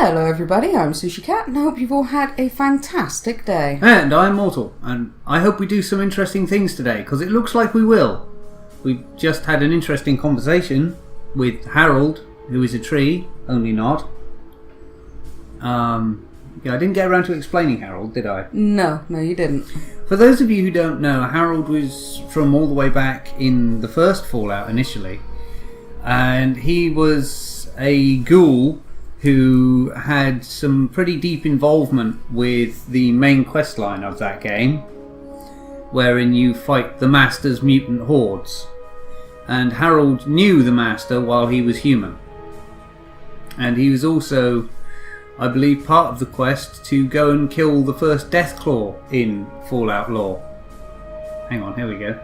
Hello everybody, I'm Sushikat and I hope you've all had a fantastic day. And I'm Mortal, and I hope we do some interesting things today, because it looks like we will. We've just had an interesting conversation with Harold, who is a tree, only not. I didn't get around to explaining Harold, did I? No, you didn't. For those of you who don't know, Harold was from all the way back in the first Fallout initially, and he was a ghoul who had some pretty deep involvement with the main questline of that game, wherein you fight the Master's mutant hordes. And Harold knew the Master while he was human. And he was also, I believe, part of the quest to go and kill the first Deathclaw in Fallout lore. Hang on, here we go.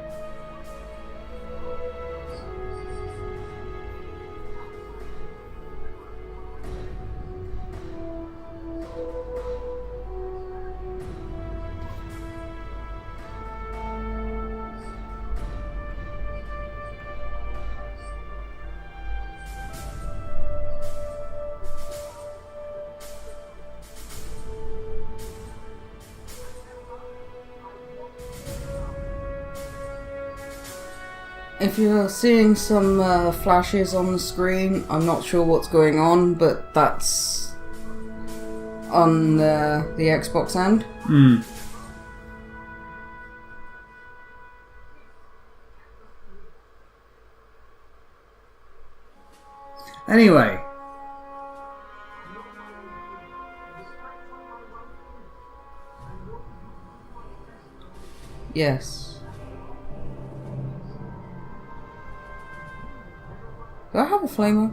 If you're seeing some flashes on the screen, I'm not sure what's going on, but that's on the Xbox end. Anyway. Yes. Do I have a flamer?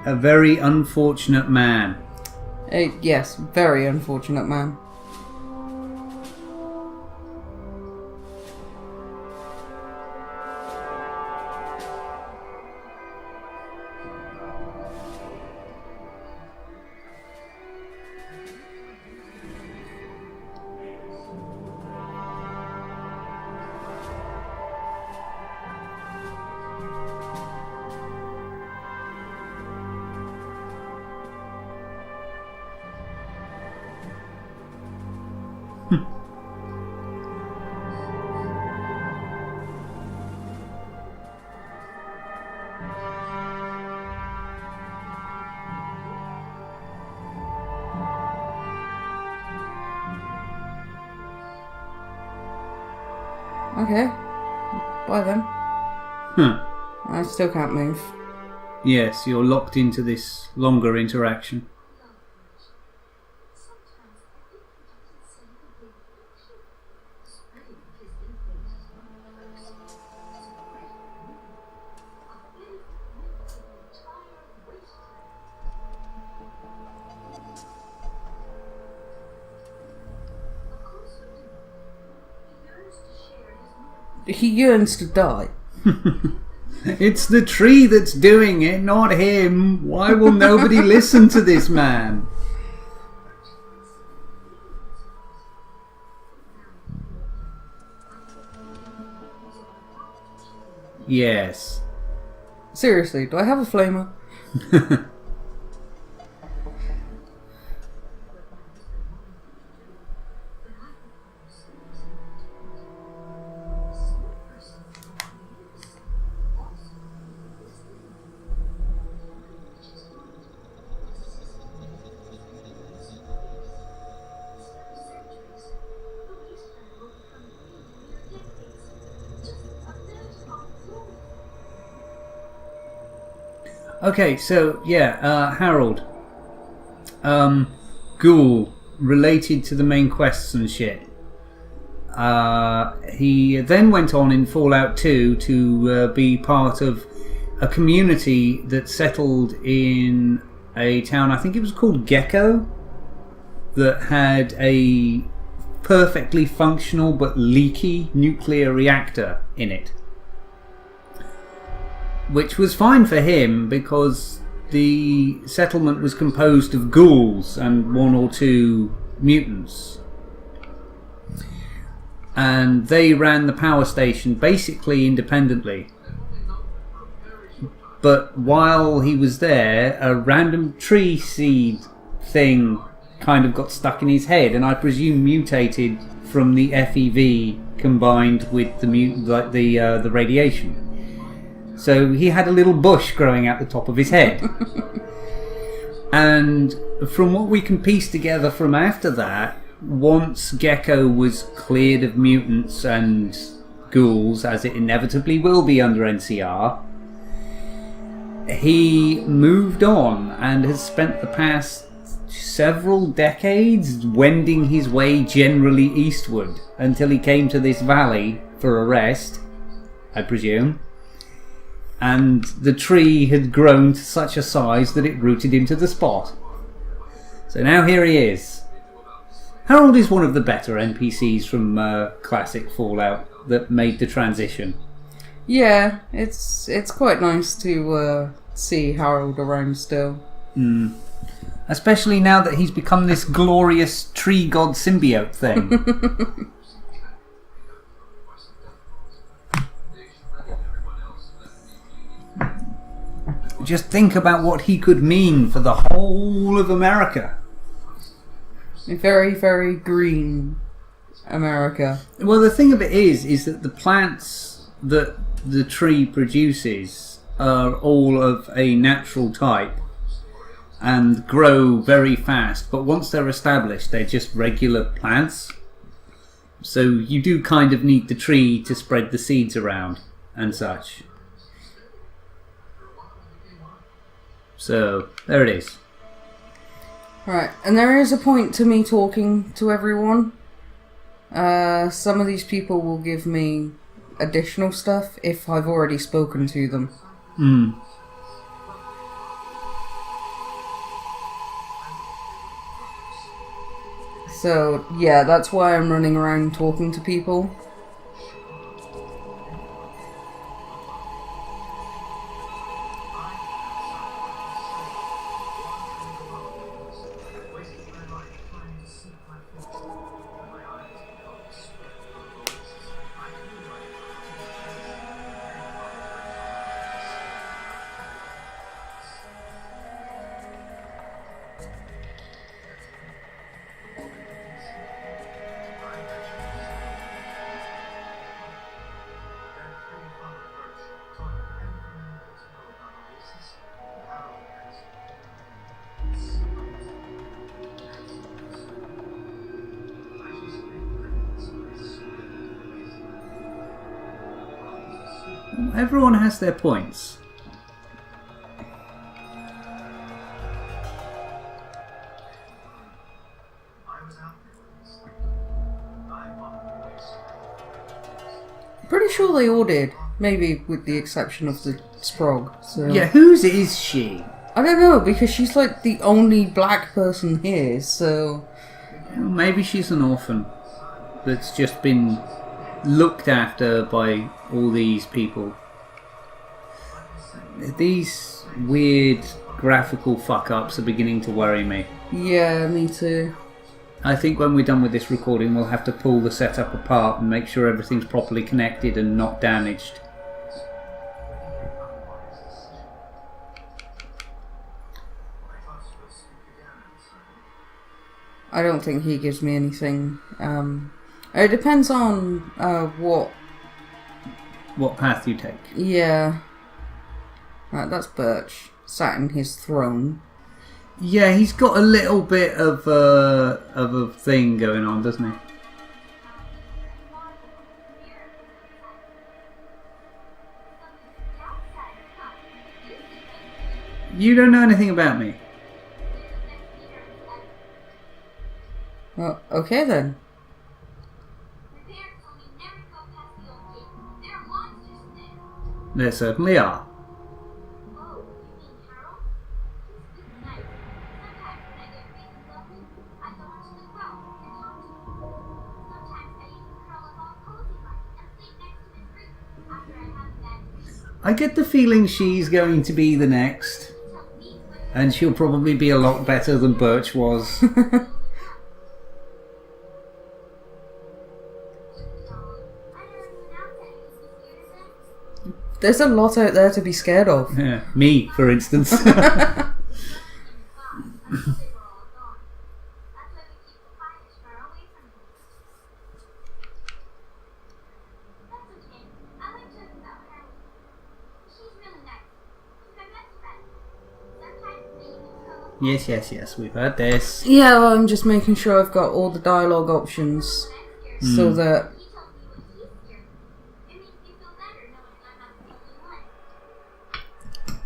A very unfortunate man. Yes, very unfortunate man. Okay. Bye then. I still can't move. Yes, you're locked into this longer interaction. He yearns to die. It's the tree that's doing it, not him. Why will nobody listen to this man? Yes. Seriously, do I have a flamer? Okay, so yeah, Harold, ghoul related to the main quests and shit. He then went on in Fallout 2 to be part of a community that settled in a town, I think it was called Gecko, that had a perfectly functional but leaky nuclear reactor in it. which was fine for him because the settlement was composed of ghouls and 1 or 2 mutants. And they ran the power station basically independently. But while he was there, a random tree seed thing kind of got stuck in his head, and I presume mutated from the FEV combined with the radiation. So he had a little bush growing out the top of his head. And from what we can piece together from after that, once Gecko was cleared of mutants and ghouls, as it inevitably will be under NCR, he moved on and has spent the past several decades wending his way generally eastward until he came to this valley for a rest, I presume. And the tree had grown to such a size that it rooted him to the spot. So now here he is. Harold is one of the better NPCs from classic Fallout that made the transition. Yeah, it's quite nice to see Harold around still. Especially now that he's become this glorious tree god symbiote thing. Just think about what he could mean for the whole of America. Very, very green America. Well, the thing of it is that the plants that the tree produces are all of a natural type and grow very fast, but once they're established, they're just regular plants. So you do kind of need the tree to spread the seeds around and such. So, there it is. Right, and there is a point to me talking to everyone. Some of these people will give me additional stuff if I've already spoken to them. So, yeah, that's why I'm running around talking to people. Everyone has their points. Pretty sure they all did. Maybe with the exception of the Sprog. So. Yeah, whose is she? I don't know, because she's like the only black person here, so... Well, maybe she's an orphan that's just been looked after by all these people. These weird graphical fuck-ups are beginning to worry me. Yeah, me too. I think when we're done with this recording, we'll have to pull the setup apart and make sure everything's properly connected and not damaged. I don't think he gives me anything. It depends on what path you take. Yeah. Right, that's Birch, sat in his throne. Yeah, he's got a little bit of a thing going on, doesn't he? You don't know anything about me. Well, okay then. There certainly are. I get the feeling she's going to be the next. And she'll probably be a lot better than Birch was. There's a lot out there to be scared of. Yeah, me, for instance. Yes, we've heard this. Yeah, well, I'm just making sure I've got all the dialogue options so that...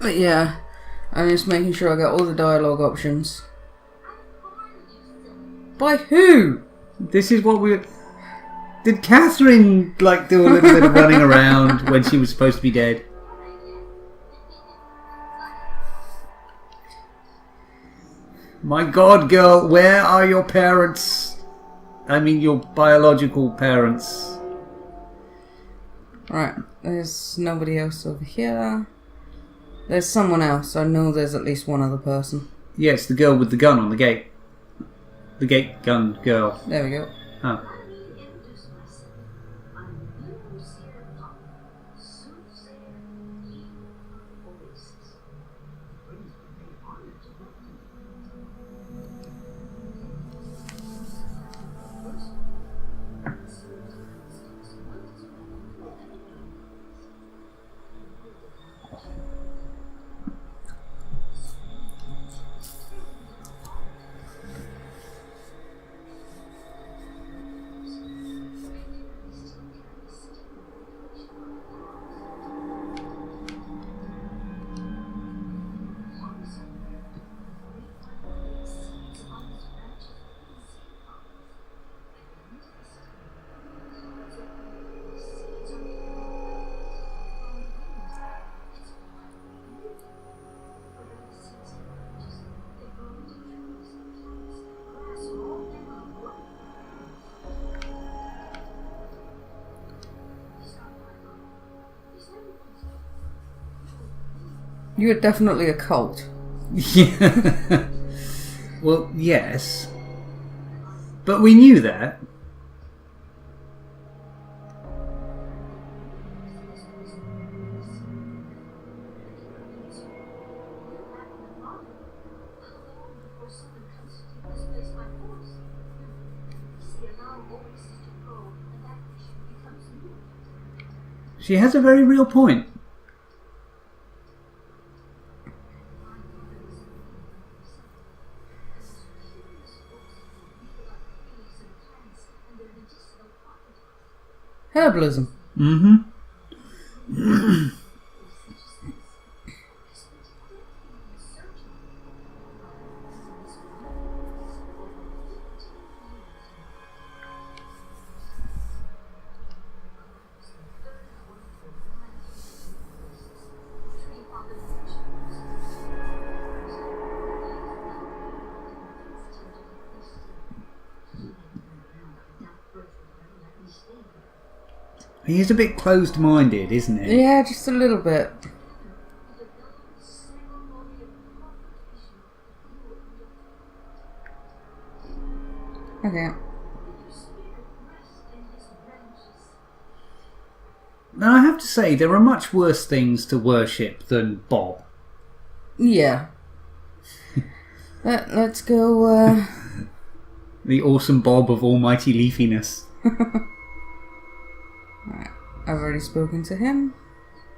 But yeah, I'm just making sure I got all the dialogue options. By who? This is what we... Did Catherine, like, do a little bit of running around when she was supposed to be dead? My God, girl, where are your parents? I mean, your biological parents. Right, there's nobody else over here. There's someone else. I know there's at least one other person. Yes, the girl with the gun on the gate. The gate gun girl. There we go. Oh. You're definitely a cult. Yeah. Well, yes. But we knew that. She has a very real point. Herbalism. Mm-hmm. He is a bit closed-minded, isn't he? Yeah, just a little bit. Okay. Now, I have to say, there are much worse things to worship than Bob. Yeah. Let's go, The awesome Bob of almighty leafiness. Alright, I've already spoken to him.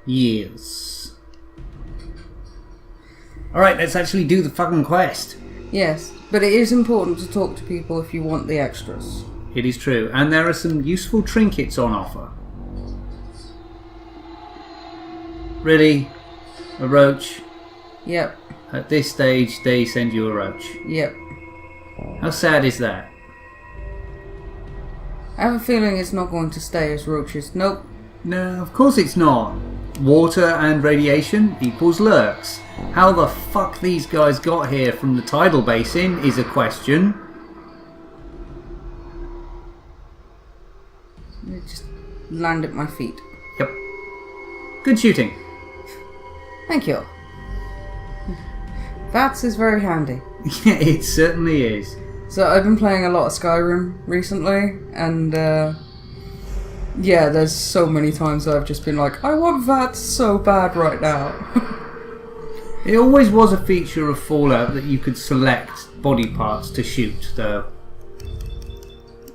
Yes. Alright, let's actually do the fucking quest. Yes, but it is important to talk to people if you want the extras. It is true, and there are some useful trinkets on offer. Really? A roach? Yep, At this stage, they send you a roach. yep. How sad is that? I have a feeling it's not going to stay as roaches. Nope. No, of course it's not. Water and radiation equals lurks. How the fuck these guys got here from the tidal basin is a question. They just land at my feet. Yep. Good shooting. Thank you. VATS is very handy. Yeah, it certainly is. So I've been playing a lot of Skyrim recently, and yeah, there's so many times I've just been like, I want VATS so bad right now. It always was a feature of Fallout that you could select body parts to shoot, though.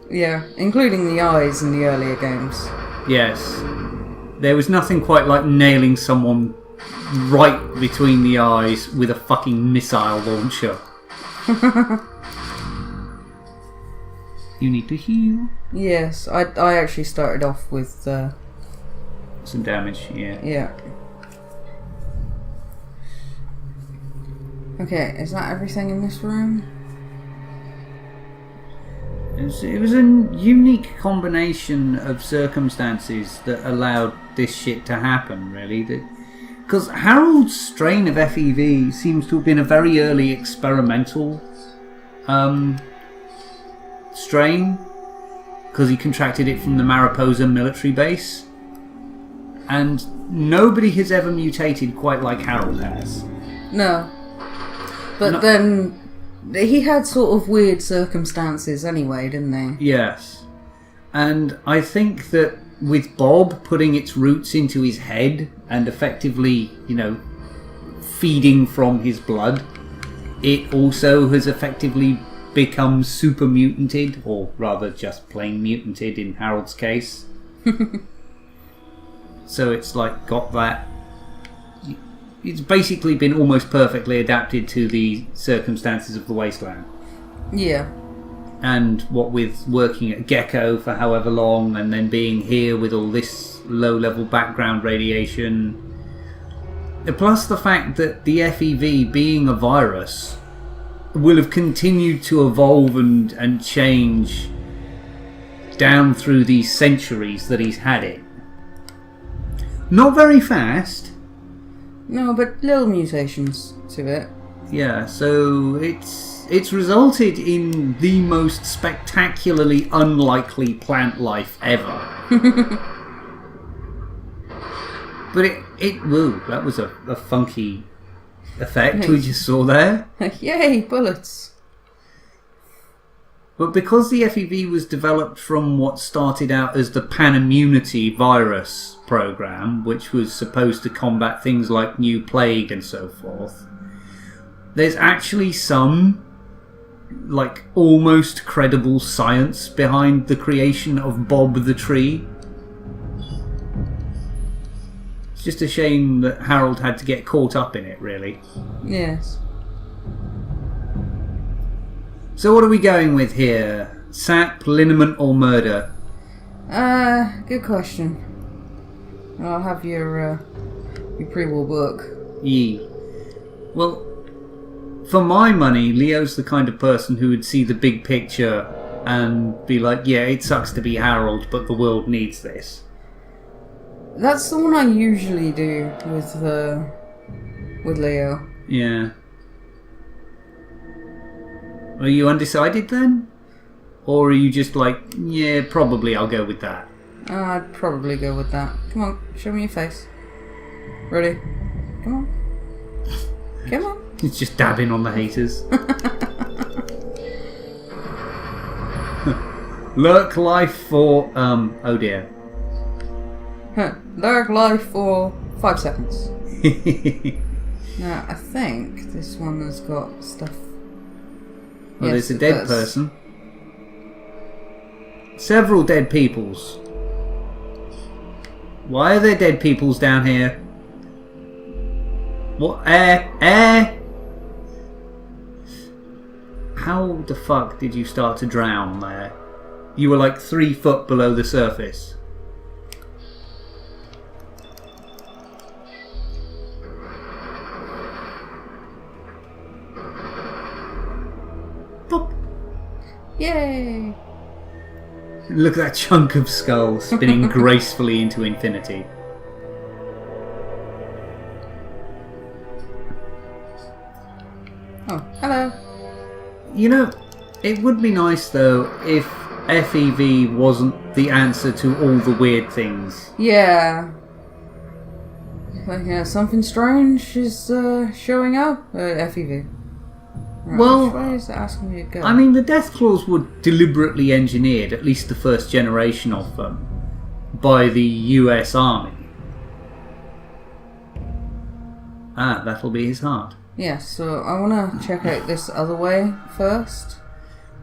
Yeah, including the eyes in the earlier games. Yes. There was nothing quite like nailing someone right between the eyes with a fucking missile launcher. You need to heal. Yes, I actually started off with... some damage, yeah. Yeah. Okay, is that everything in this room? It was a unique combination of circumstances that allowed this shit to happen, really. Because Harold's strain of FEV seems to have been a very early experimental strain, because he contracted it from the Mariposa military base. And nobody has ever mutated quite like Harold has. No. But then, he had sort of weird circumstances anyway, didn't he? Yes. And I think that with Bob putting its roots into his head and effectively, feeding from his blood, it also has effectively become super mutanted, or rather just plain mutanted in Harold's case. So it's like got that... It's basically been almost perfectly adapted to the circumstances of the wasteland. Yeah. And what with working at Gecko for however long, and then being here with all this low-level background radiation. Plus the fact that the FEV, being a virus, will have continued to evolve and change down through these centuries that he's had it. Not very fast. No, but little mutations to it. Yeah, so it's resulted in the most spectacularly unlikely plant life ever. But whoa, that was a funky effect we just saw there. Yay, bullets. But because the FEV was developed from what started out as the Panimmunity virus program, which was supposed to combat things like New Plague and so forth, there's actually some, almost credible science behind the creation of Bob the Tree. It's just a shame that Harold had to get caught up in it, really. Yes. So what are we going with here? Sap, liniment, or murder? Good question. I'll have your pre-war book. Yee. Well, for my money, Leo's the kind of person who would see the big picture and be like, yeah, it sucks to be Harold, but the world needs this. That's the one I usually do with Leo. Yeah. Are you undecided then? Or are you just like, yeah, probably I'll go with that? I'd probably go with that. Come on, show me your face. Ready? Come on. Come on. It's just dabbing on the haters. Lurk life for, oh dear. Lurk life for 5 seconds. Now, I think this one has got stuff. Well, Yes, there's a dead does. person. Several dead peoples. Why are there dead peoples down here? What? Air? How the fuck did you start to drown there? You were like 3 foot below the surface. Boop. Yay! Look at that chunk of skull spinning gracefully into infinity. Oh, hello. You know, it would be nice though if FEV wasn't the answer to all the weird things. Yeah. Yeah, something strange is showing up. FEV. Right, Well, which way is it asking me to go? I mean, the death claws were deliberately engineered, at least the first generation of them, by the US Army. Ah, that'll be his heart. Yeah, so I want to check out this other way first.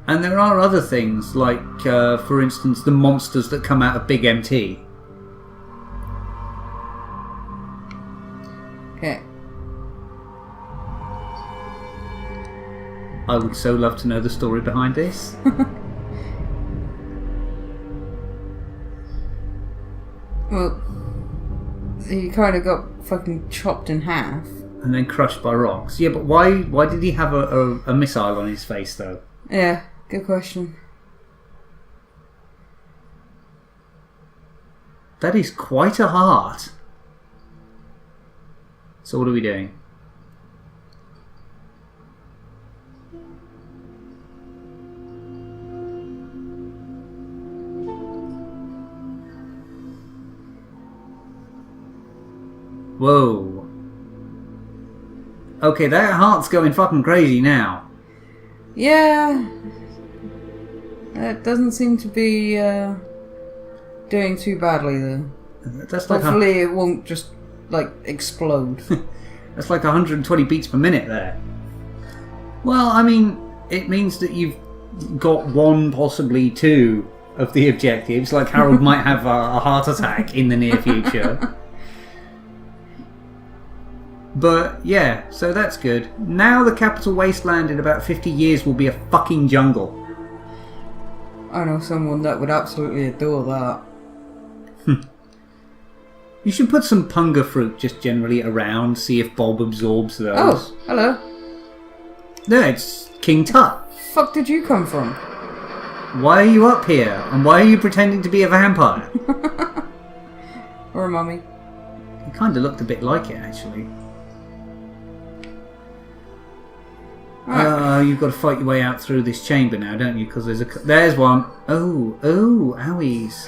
And there are other things, like, for instance, the monsters that come out of Big MT. Okay. I would so love to know the story behind this. Well, he kind of got fucking chopped in half. And then crushed by rocks. Yeah, but why did he have a missile on his face, though? Yeah, good question. That is quite a heart. So what are we doing? Whoa. Okay, that heart's going fucking crazy now. Yeah. That doesn't seem to be doing too badly though. That's like Hopefully it won't just like explode. That's like 120 beats per minute there. Well, I mean, it means that you've got one, possibly two of the objectives. Like Harold might have a heart attack in the near future. But yeah, so that's good. Now the capital wasteland in about 50 years will be a fucking jungle. I know someone that would absolutely adore that. You should put some punga fruit just generally around, see if Bob absorbs those. Oh, hello. No, it's King Tut. Fuck did you come from? Why are you up here? And why are you pretending to be a vampire? Or a mummy. You kind of looked a bit like it, actually. You've got to fight your way out through this chamber now, don't you? Because there's one. Oh, owies.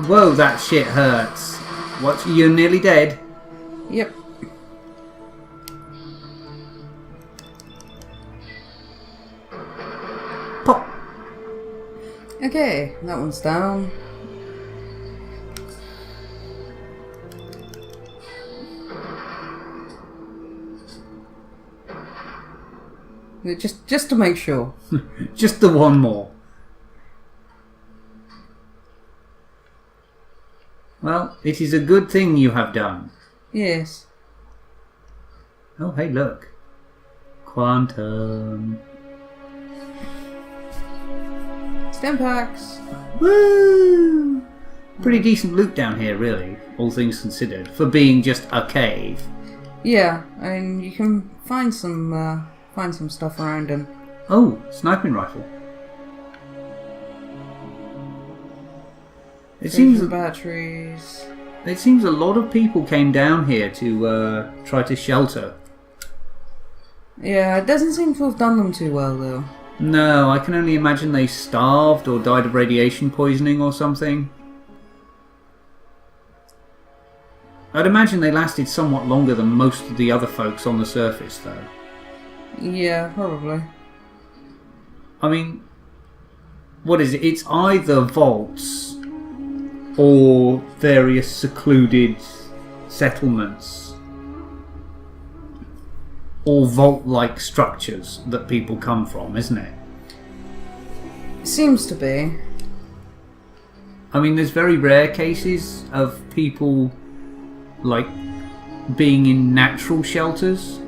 Whoa, that shit hurts. What? You're nearly dead? Yep. Pop. Okay, that one's down. Just to make sure. Just the one more. Well, it is a good thing you have done. Yes. Oh, hey, look. Quantum. Stem packs. Woo! Pretty decent loot down here, really, all things considered, for being just a cave. Yeah, and you can find some stuff around him. Oh, sniping rifle. It seems batteries. It seems a lot of people came down here to try to shelter. Yeah, it doesn't seem to have done them too well though. No, I can only imagine they starved or died of radiation poisoning or something. I'd imagine they lasted somewhat longer than most of the other folks on the surface, though. Yeah, probably. I mean, what is it? It's either vaults or various secluded settlements or vault-like structures that people come from, isn't it? Seems to be. I mean, there's very rare cases of people, like, being in natural shelters.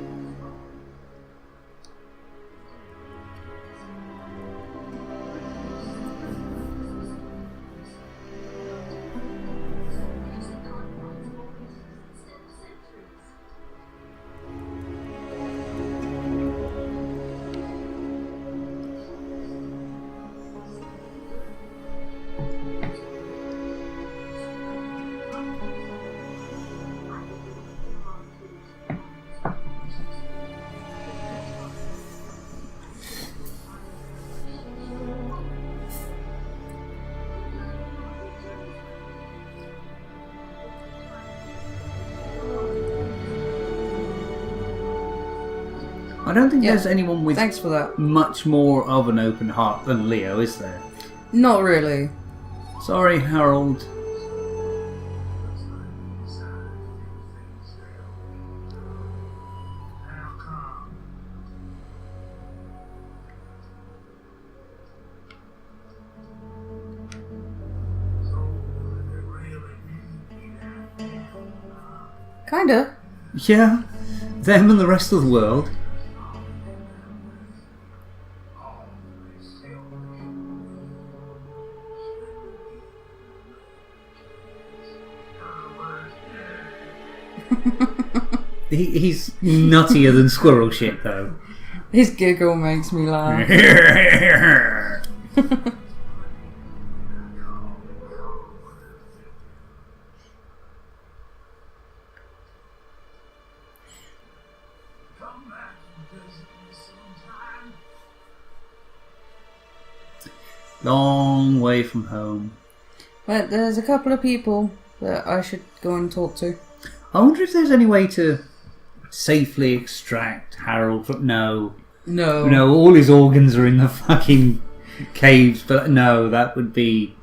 I don't think Yeah. there's anyone with Thanks for that. much more of an open heart than Leo, is there? Not really. Sorry, Harold. Kinda. Yeah, them and the rest of the world. He's nuttier than squirrel shit, though. His giggle makes me laugh. Long way from home. But there's a couple of people that I should go and talk to. I wonder if there's any way to safely extract Harold from... No, all his organs are in the fucking caves, but no, that would be...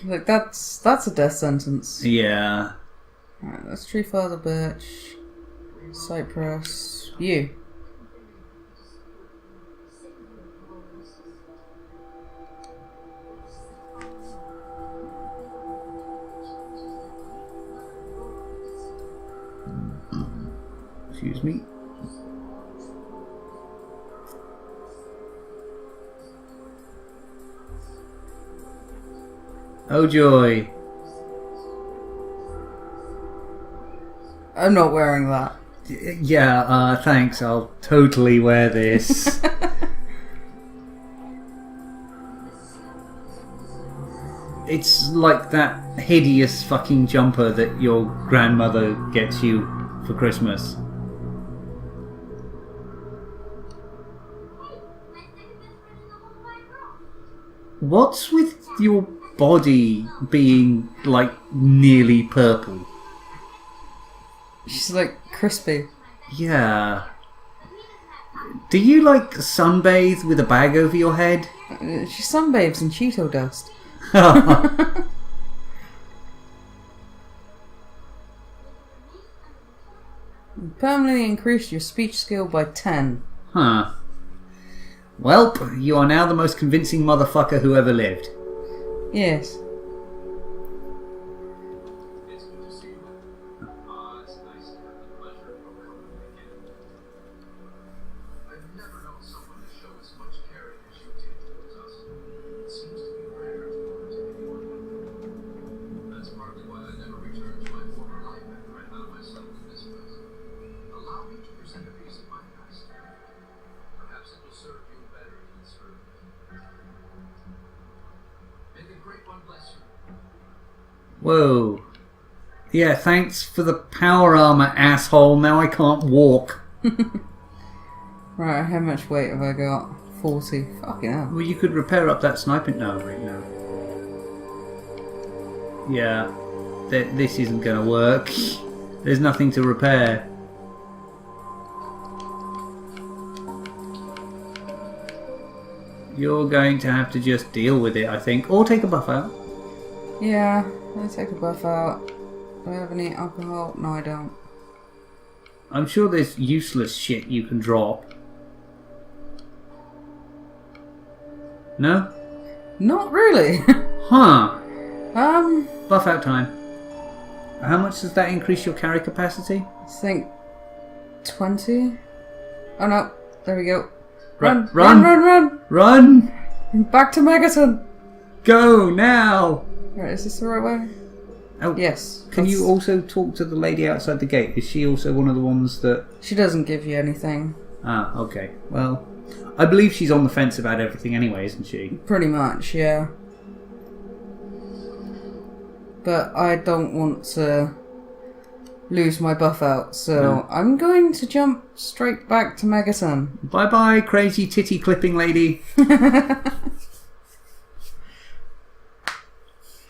Like, that's a death sentence. Yeah. Alright, let's tree father birch. Cypress. You. Excuse me. Oh joy. I'm not wearing that. Yeah, thanks. I'll totally wear this. It's like that hideous fucking jumper that your grandmother gets you for Christmas. What's with your body being like nearly purple? She's like crispy. Yeah. Do you like sunbathe with a bag over your head? She sunbathes in Cheeto dust. Permanently increased your speech skill by 10. Huh. Welp, you are now the most convincing motherfucker who ever lived. Yes. Whoa. Yeah, thanks for the power armor, asshole. Now I can't walk. Right, how much weight have I got? 40. Fucking hell. Well, you could repair up that sniping... No, right now. Yeah. This isn't going to work. There's nothing to repair. You're going to have to just deal with it, I think. Or take a buff out. Yeah, let me take a buff out. Do I have any alcohol? No, I don't. I'm sure there's useless shit you can drop. No? Not really. Huh. Buff Buff out time. How much does that increase your carry capacity? I think 20. Oh no, there we go. Run. Run! Back to Megaton! Go now! Right, is this the right way? Oh, Yes. Can you also talk to the lady outside the gate? Is she also one of the ones that... She doesn't give you anything. Ah, okay. Well, I believe she's on the fence about everything anyway, isn't she? Pretty much, yeah. But I don't want to lose my buff out, so I'm going to jump straight back to Megaton. Bye-bye, crazy titty clipping lady.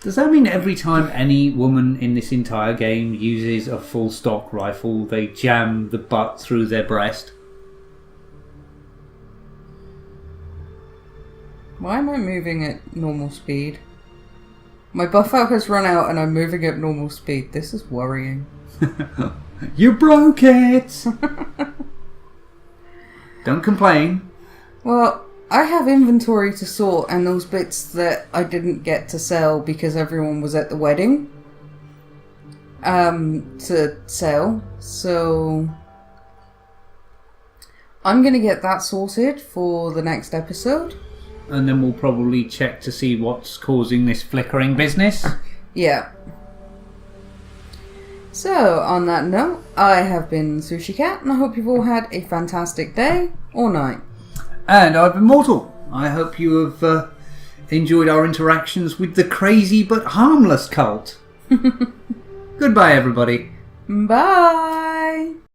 Does that mean every time any woman in this entire game uses a full stock rifle, they jam the butt through their breast? Why am I moving at normal speed? My buffer has run out and I'm moving at normal speed. This is worrying. You broke it! Don't complain. Well, I have inventory to sort and those bits that I didn't get to sell because everyone was at the wedding. To sell. So I'm going to get that sorted for the next episode. And then we'll probably check to see what's causing this flickering business. Yeah. So, on that note, I have been Sushikat, and I hope you've all had a fantastic day or night. And I've been Mortal. I hope you have enjoyed our interactions with the crazy but harmless cult. Goodbye, everybody. Bye!